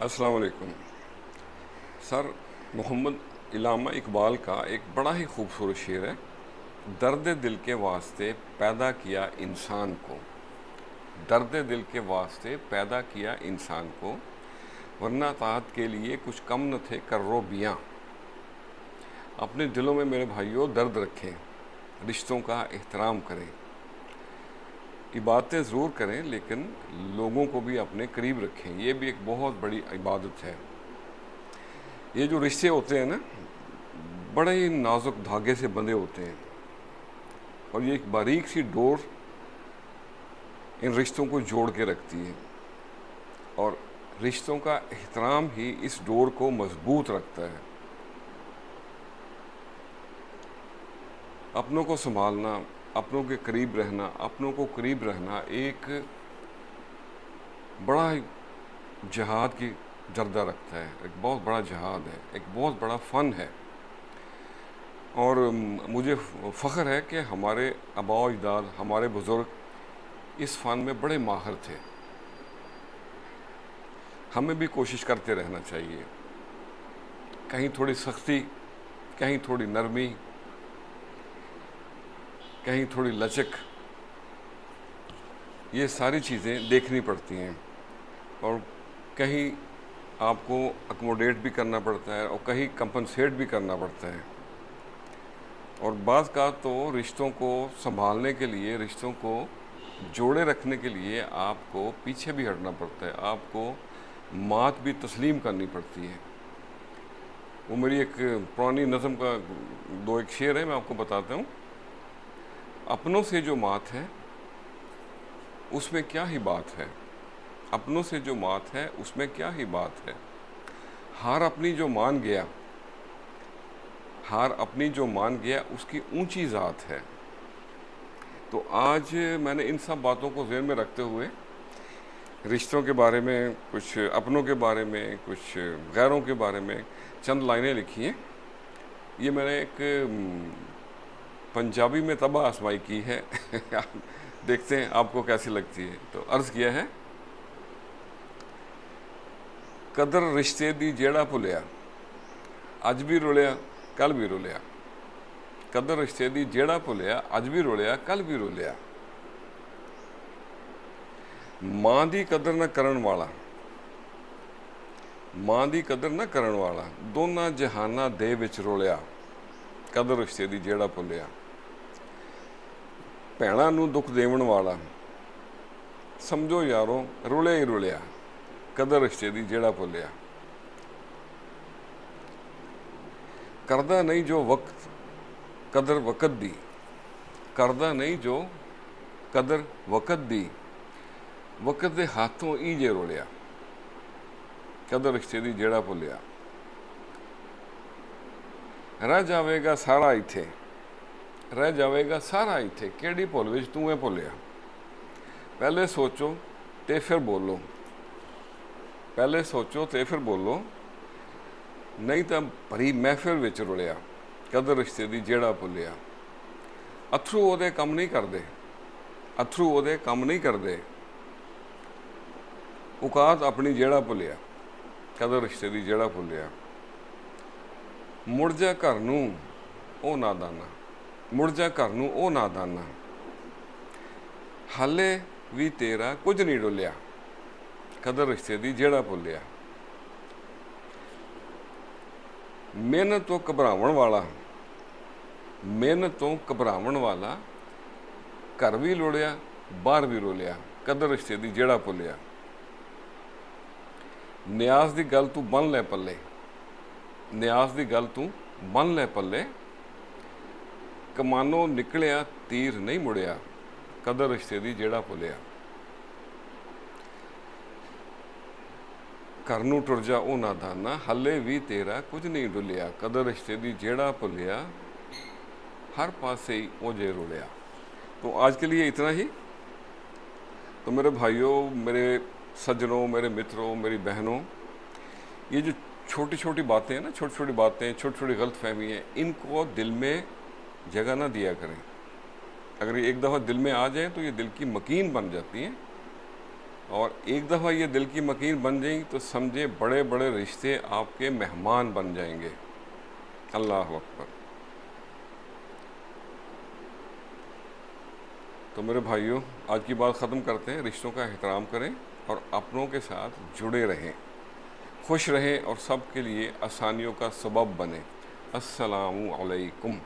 अस्सलाम वालेकुम सर। मोहम्मद इलामा इकबाल का एक बड़ा ही खूबसूरत शेर है। दर्द दिल के वास्ते पैदा किया इंसान को, दर्द दिल के वास्ते पैदा किया इंसान को, वरना ताहत के लिए कुछ कम न थे कर्रो बियाँ। अपने दिलों में मेरे भाइयों दर्द रखें, रिश्तों का एहतराम करें, इबादतें ज़रूर करें लेकिन लोगों को भी अपने करीब रखें। ये भी एक बहुत बड़ी इबादत है। ये जो रिश्ते होते हैं ना, बड़े ही नाजुक धागे से बंधे होते हैं और ये एक बारीक सी डोर इन रिश्तों को जोड़ के रखती है और रिश्तों का एहतराम ही इस डोर को मजबूत रखता है। अपनों को संभालना, अपनों के करीब रहना, अपनों को करीब रहना एक बड़ा जहाद की जर्दा रखता है। एक बहुत बड़ा जहाद है, एक बहुत बड़ा फ़न है। और मुझे फ़ख्र है कि हमारे आबा अजदाद, हमारे बुज़ुर्ग इस फ़न में बड़े माहिर थे। हमें भी कोशिश करते रहना चाहिए। कहीं थोड़ी सख्ती, कहीं थोड़ी नरमी, कहीं थोड़ी लचक, ये सारी चीज़ें देखनी पड़ती हैं और कहीं आपको अकोमोडेट भी करना पड़ता है और कहीं कंपनसेट भी करना पड़ता है। और बाज़ का तो रिश्तों को संभालने के लिए, रिश्तों को जोड़े रखने के लिए आपको पीछे भी हटना पड़ता है, आपको मात भी तस्लीम करनी पड़ती है। वो मेरी एक पुरानी नज़म का एक शेर है, मैं आपको बताता हूँ। अपनों से जो मात है उसमें क्या ही बात है, अपनों से जो मात है उसमें क्या ही बात है। हार अपनी जो मान गया, हार अपनी जो मान गया उसकी ऊंची ज़ात है। तो आज मैंने इन सब बातों को ज़हन में रखते हुए रिश्तों के बारे में, कुछ अपनों के बारे में, कुछ गैरों के बारे में चंद लाइनें लिखी हैं। ये मैंने एक पंजाबी में तबाह आजमाई की है देखते हैं आपको कैसी लगती है। तो अर्ज़ किया है, कदर रिश्ते दी जेड़ा भुलिया, अज भी रुलिया कल भी रुलिया। कदर रिश्ते दी जेड़ा भुलिया, अज भी रुलिया कल भी रुलिया। मां दी कदर न करन वाला, मां दी कदर न करन वाला, दोनों जहाना दे विच रुलिया। कदर रिश्ते दी जेड़ा भुलिया। भैणां नूं दुख देवन वाला, समझो यारों रुलिया ही रुलिया। कदर रिश्ते दी जेड़ा भुलिया। करदा नहीं जो वक्त कदर वक़्त दी, करदा नहीं जो कदर वक़्त दी, वक़्त दे हाथों ईजे रुलिया। कदर रिश्ते दी जेड़ा भुलिया। रह जावेगा सारा इत्थे, रह जावेगा सारा इत्थे, केड़ी भुल विच तूं है भुलिया। पहले सोचो ते फिर बोलो, पहले सोचो ते फिर बोलो, नहीं तो भरी महफिल विच रुलिया। कदर रिश्ते दी जेड़ा भुलिया। अथरू ओदे कम नहीं करदे, अथरू ओदे कम नहीं करदे, औकात अपनी जेड़ा भुलिया। कदर रिश्ते दी जेड़ा भुलिया। मुड़ जा घर नूं ओ नादाना, मुड़ जा घर नूं ओ नादाना, हाले भी तेरा कुछ नहीं डुलिया। कदर रिश्ते दी जेड़ा भुलिया। मेहनत तो घबरावन वाला, मेहनत तो घबरावन वाला, घर भी रुलिया बाहर भी रुलिया। कदर रिश्ते दी जेड़ा भुलिया। न्याज दी गल तू बन लै पल्ले, न्याज दी गल तू बन लै पल्ले, कमानों निकलिया तीर नहीं मुड़िया। कदर रिश्ते दी जेड़ा भुलिया। घर नूं टुर जा ओ नादाना, हले भी तेरा कुछ नहीं डुलिया। कदर रिश्ते दी जेड़ा भुलिया, हर पासे ही ओझे रुलिया। तो आज के लिए इतना ही। तो मेरे भाइयों, मेरे सज्जनों, मेरे मित्रों, मेरी बहनों, ये जो छोटी छोटी बातें हैं ना, छोटी छोटी बातें, छोटी छोटी गलतफहमी हैं, इनको दिल में जगह ना दिया करें। अगर ये एक दफ़ा दिल में आ जाए तो ये दिल की मकीन बन जाती हैं और एक दफ़ा ये दिल की मकीन बन जाएंगी तो समझे बड़े बड़े रिश्ते आपके मेहमान बन जाएंगे। अल्लाह अकबर। तो मेरे भाइयों, आज की बात ख़त्म करते हैं। रिश्तों का एहतराम करें और अपनों के साथ जुड़े रहें, खुश रहें और सब के लिए आसानियों का सबब बने। अस्सलामु अलैकुम।